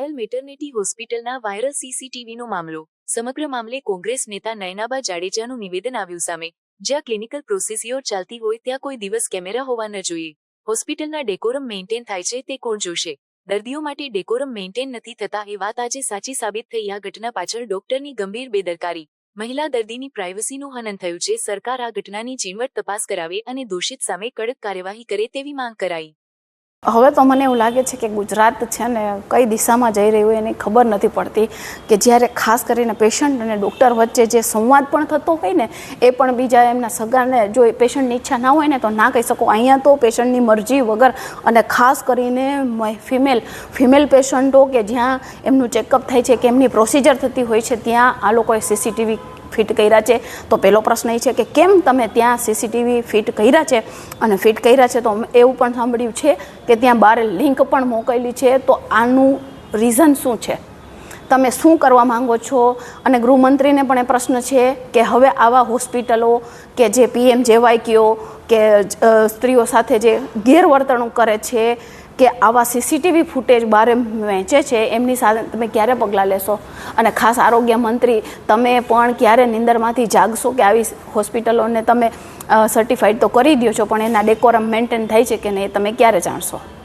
Viral maternity હોસ્પિટલના viral સીસીટીવીનો મામલો. સમગ્ર મામલે કોંગ્રેસ નેતા નયનાબા જાડેજાનું નિવેદન આવ્યું સામે. જ્યાં ક્લિનિકલ પ્રોસેસીઓ ચાલતી હોય ત્યાં કોઈ દિવસ કેમેરા હોવા ન જોઈએ. હોસ્પિટલના ડેકોરમ મેન્ટેન થાય છે તે કોણ જોશે? દર્દીઓ માટે ડેકોરમ મેન્ટેન નથી થતા એ વાત આજે સાચી સાબિત થઈ. આ ઘટના પાછળ ડોક્ટરની ગંભીર બેદરકારી, મહિલા દર્દીની પ્રાઇવસીનું હનન થયું છે. સરકાર આ ઘટનાની ઝીણવટ તપાસ કરાવે અને દોષિત સામે કડક કાર્યવાહી કરે તેવી માંગ કરાઈ. હવે તો મને એવું લાગે છે કે ગુજરાત છે ને કઈ દિશામાં જઈ રહ્યું હોય એની ખબર નથી પડતી, કે જ્યારે ખાસ કરીને પેશન્ટ અને ડૉક્ટર વચ્ચે જે સંવાદ પણ થતો હોય ને એ પણ બીજા એમના સગાને જો પેશન્ટની ઈચ્છા ના હોય ને તો ના કહી શકો. અહીંયા તો પેશન્ટની મરજી વગર અને ખાસ કરીને ફિમેલ પેશન્ટો કે જ્યાં એમનું ચેકઅપ થાય છે કે એમની પ્રોસિજર થતી હોય છે ત્યાં આ લોકોએ સીસીટીવી ફિટ કર્યા છે. તો પહેલો પ્રશ્ન એ છે કે કેમ તમે ત્યાં સીસીટીવી ફિટ કર્યા છે? અને ફિટ કર્યા છે તો એવું પણ સાંભળ્યું છે કે ત્યાં બહાર લિંક પણ મોકલેલી છે. તો આનું રીઝન શું છે? તમે શું કરવા માંગો છો? અને ગૃહમંત્રીને પણ એ પ્રશ્ન છે કે હવે આવા હોસ્પિટલો કે જે PMJY કયો કે સ્ત્રીઓ સાથે જે ગેરવર્તણૂક કરે છે કે આવા સીસીટીવી ફૂટેજ બહાર વહેંચે છે એમની સાથે તમે ક્યારે પગલાં લેશો? અને ખાસ આરોગ્ય મંત્રી, તમે પણ ક્યારે નિંદરમાંથી જાગશો કે આવી હોસ્પિટલોને તમે સર્ટિફાઈડ તો કરી દો છો પણ એના ડેકોરમ મેન્ટેન થાય છે કે નહીં તમે ક્યારે જાણશો?